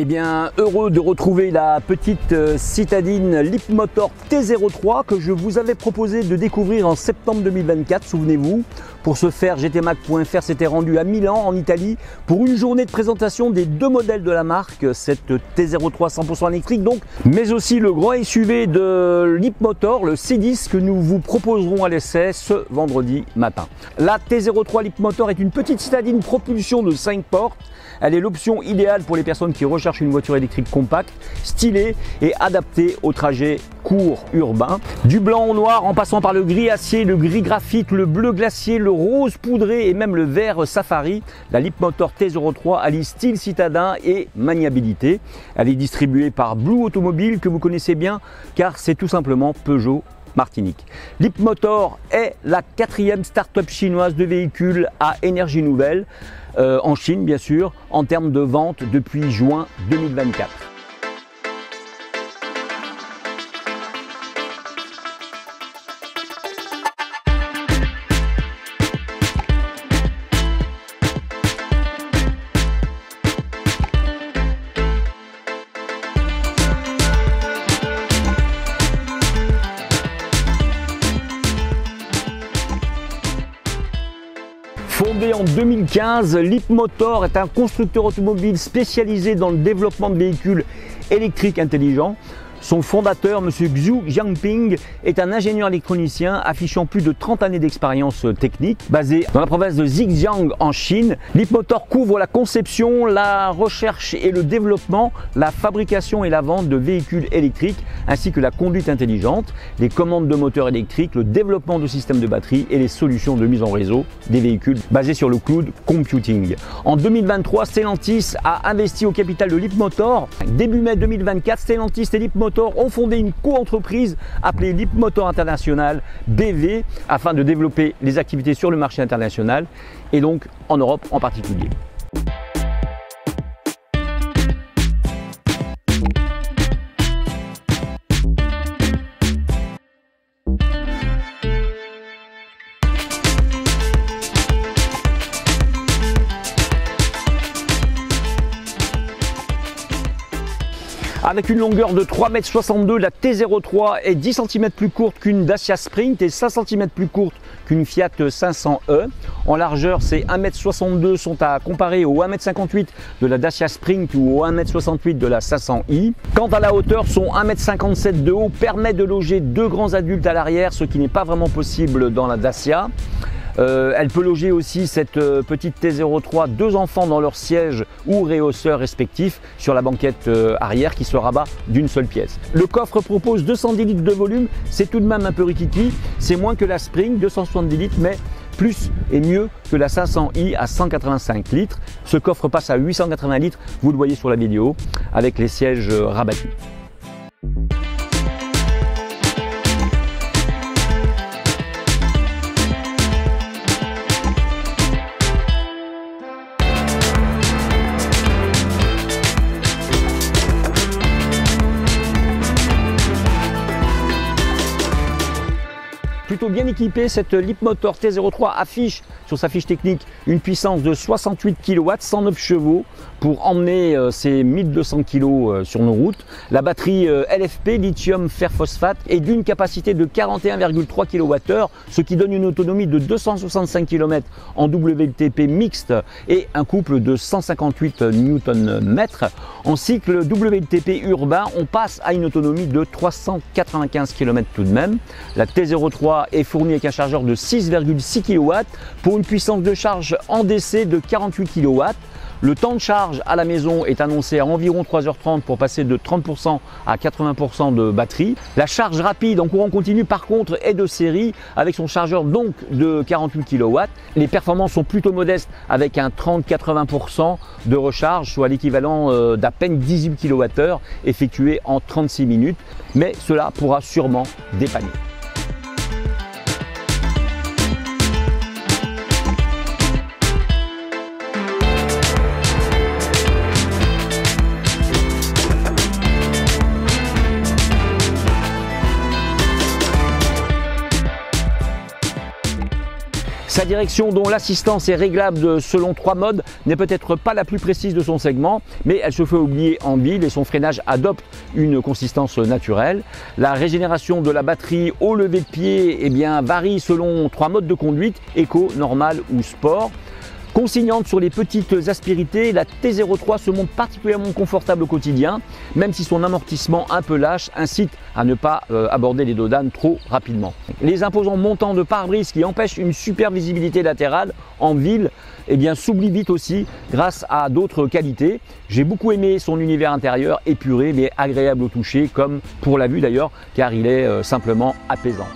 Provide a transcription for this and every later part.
Eh bien, heureux de retrouver la petite citadine Leapmotor T03 que je vous avais proposé de découvrir en septembre 2024, souvenez-vous. Pour ce faire, GTMac.fr s'était rendu à Milan, en Italie, pour une journée de présentation des deux modèles de la marque, cette T03 100% électrique donc, mais aussi le grand SUV de Leapmotor, le C10, que nous vous proposerons à l'essai ce vendredi matin. La T03 Leapmotor est une petite citadine propulsion de 5 portes. Elle est l'option idéale pour les personnes qui recherchent une voiture électrique compacte, stylée et adaptée au trajet court urbain. Du blanc au noir en passant par le gris acier, le gris graphite, le bleu glacier, le rose poudré et même le vert safari, la Leapmotor T03 allie style citadin et maniabilité. Elle est distribuée par Blue Automobile que vous connaissez bien car c'est tout simplement Peugeot Martinique. Leapmotor est la 4e start-up chinoise de véhicules à énergie nouvelle, en Chine bien sûr, en termes de vente depuis juin 2024. Fondé en 2015, Leapmotor est un constructeur automobile spécialisé dans le développement de véhicules électriques intelligents. Son fondateur, M. Xu Jiangping, est un ingénieur électronicien affichant plus de 30 années d'expérience technique. Basé dans la province de Zhejiang en Chine, Leapmotor couvre la conception, la recherche et le développement, la fabrication et la vente de véhicules électriques, ainsi que la conduite intelligente, les commandes de moteurs électriques, le développement de systèmes de batterie et les solutions de mise en réseau des véhicules basés sur le cloud computing. En 2023, Stellantis a investi au capital de Leapmotor. Début mai 2024, Stellantis et Leapmotor ont fondé une co-entreprise appelée Leapmotor International BV afin de développer les activités sur le marché international et donc en Europe en particulier. Avec une longueur de 3,62 m, la T03 est 10 cm plus courte qu'une Dacia Sprint et 5 cm plus courte qu'une Fiat 500e. En largeur, ces 1,62 m sont à comparer au 1,58 m de la Dacia Sprint ou au 1,68 m de la 500i. Quant à la hauteur, son 1,57 m de haut permet de loger 2 grands adultes à l'arrière, ce qui n'est pas vraiment possible dans la Dacia. Elle peut loger aussi, cette petite T03, 2 enfants dans leur siège ou réhausseur respectifs sur la banquette arrière qui se rabat d'une seule pièce. Le coffre propose 210 litres de volume, c'est tout de même un peu rikiki, c'est moins que la Spring, 270 litres, mais plus et mieux que la 500i à 185 litres. Ce coffre passe à 880 litres, vous le voyez sur la vidéo, avec les sièges rabattus. Plutôt bien équipée, cette Leapmotor T03 affiche sur sa fiche technique une puissance de 68 kW, 109 chevaux pour emmener ses 1200 kg sur nos routes. La batterie LFP, lithium fer phosphate, est d'une capacité de 41,3 kWh, ce qui donne une autonomie de 265 km en WLTP mixte et un couple de 158 Nm. En cycle WLTP urbain, on passe à une autonomie de 395 km tout de même. La T03 est fournie avec un chargeur de 6,6 kW pour une puissance de charge en DC de 48 kW. Le temps de charge à la maison est annoncé à environ 3h30 pour passer de 30% à 80% de batterie. La charge rapide en courant continu par contre est de série avec son chargeur donc de 48 kW. Les performances sont plutôt modestes avec un 30-80% de recharge, soit l'équivalent d'à peine 18 kWh effectué en 36 minutes. Mais cela pourra sûrement dépanner. Sa direction, dont l'assistance est réglable selon 3 modes, n'est peut-être pas la plus précise de son segment, mais elle se fait oublier en ville et son freinage adopte une consistance naturelle. La régénération de la batterie au lever de pied varie selon 3 modes de conduite, éco, normal ou sport. Consignante sur les petites aspérités, la T03 se montre particulièrement confortable au quotidien, même si son amortissement un peu lâche incite à ne pas aborder les dodanes trop rapidement. Les imposants montants de pare-brise qui empêchent une super visibilité latérale en ville s'oublient vite aussi grâce à d'autres qualités. J'ai beaucoup aimé son univers intérieur épuré mais agréable au toucher, comme pour la vue d'ailleurs, car il est simplement apaisant.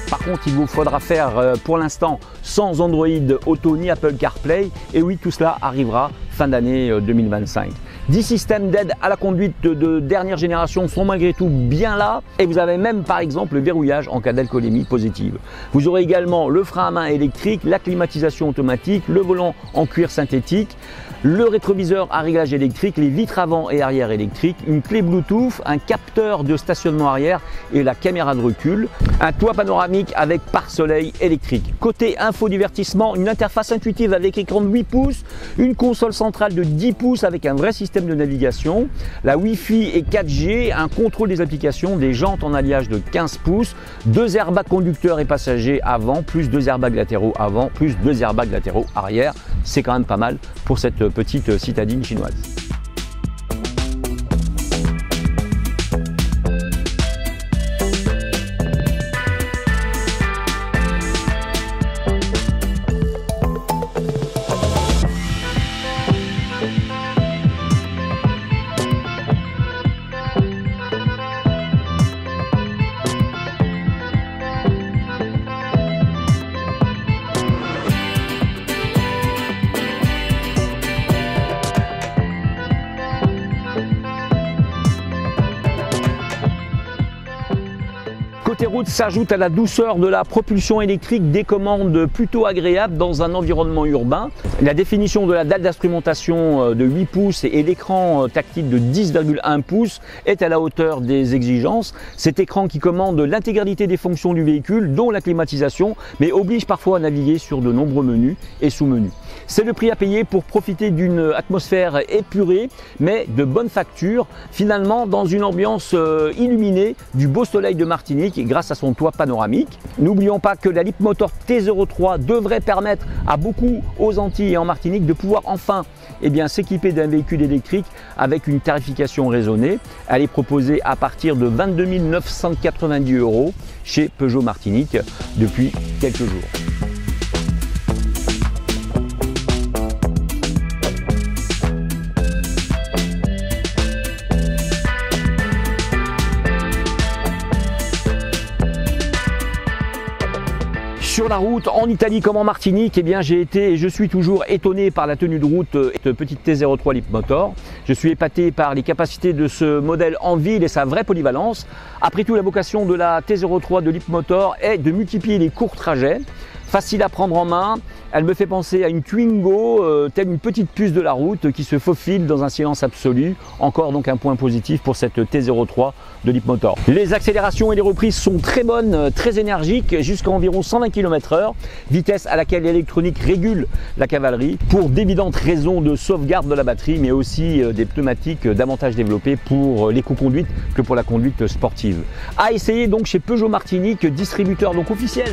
Par contre, il vous faudra faire pour l'instant sans Android Auto ni Apple CarPlay. Et oui, tout cela arrivera fin d'année 2025. 10 systèmes d'aide à la conduite de dernière génération sont malgré tout bien là. Et vous avez même par exemple le verrouillage en cas d'alcoolémie positive. Vous aurez également le frein à main électrique, la climatisation automatique, le volant en cuir synthétique, le rétroviseur à réglage électrique, les vitres avant et arrière électriques, une clé Bluetooth, un capteur de stationnement arrière et la caméra de recul, un toit panoramique avec pare-soleil électrique. Côté infodivertissement, une interface intuitive avec écran de 8 pouces, une console centrale de 10 pouces avec un vrai système de navigation, la Wi-Fi et 4G, un contrôle des applications, des jantes en alliage de 15 pouces, 2 airbags conducteurs et passagers avant, plus 2 airbags latéraux avant, plus 2 airbags latéraux arrière. C'est quand même pas mal pour cette petite citadine chinoise. Côté route s'ajoute à la douceur de la propulsion électrique des commandes plutôt agréables dans un environnement urbain. La définition de la dalle d'instrumentation de 8 pouces et l'écran tactile de 10,1 pouces est à la hauteur des exigences. Cet écran qui commande l'intégralité des fonctions du véhicule, dont la climatisation, mais oblige parfois à naviguer sur de nombreux menus et sous-menus. C'est le prix à payer pour profiter d'une atmosphère épurée, mais de bonne facture, finalement dans une ambiance illuminée du beau soleil de Martinique grâce à son toit panoramique. N'oublions pas que la Leapmotor T03 devrait permettre à beaucoup aux Antilles et en Martinique de pouvoir enfin s'équiper d'un véhicule électrique avec une tarification raisonnée. Elle est proposée à partir de 22 990 € chez Peugeot Martinique depuis quelques jours. Sur la route, en Italie comme en Martinique, j'ai été et je suis toujours étonné par la tenue de route de petite T03 Leapmotor. Je suis épaté par les capacités de ce modèle en ville et sa vraie polyvalence. Après tout, la vocation de la T03 de Leapmotor est de multiplier les courts trajets. Facile à prendre en main, elle me fait penser à une Twingo, telle une petite puce de la route qui se faufile dans un silence absolu. Encore donc un point positif pour cette T03 de Leapmotor. Les accélérations et les reprises sont très bonnes, très énergiques, jusqu'à environ 120 km/h, vitesse à laquelle l'électronique régule la cavalerie pour d'évidentes raisons de sauvegarde de la batterie, mais aussi des pneumatiques davantage développées pour l'éco-conduite que pour la conduite sportive. À essayer donc chez Peugeot Martinique, distributeur donc officiel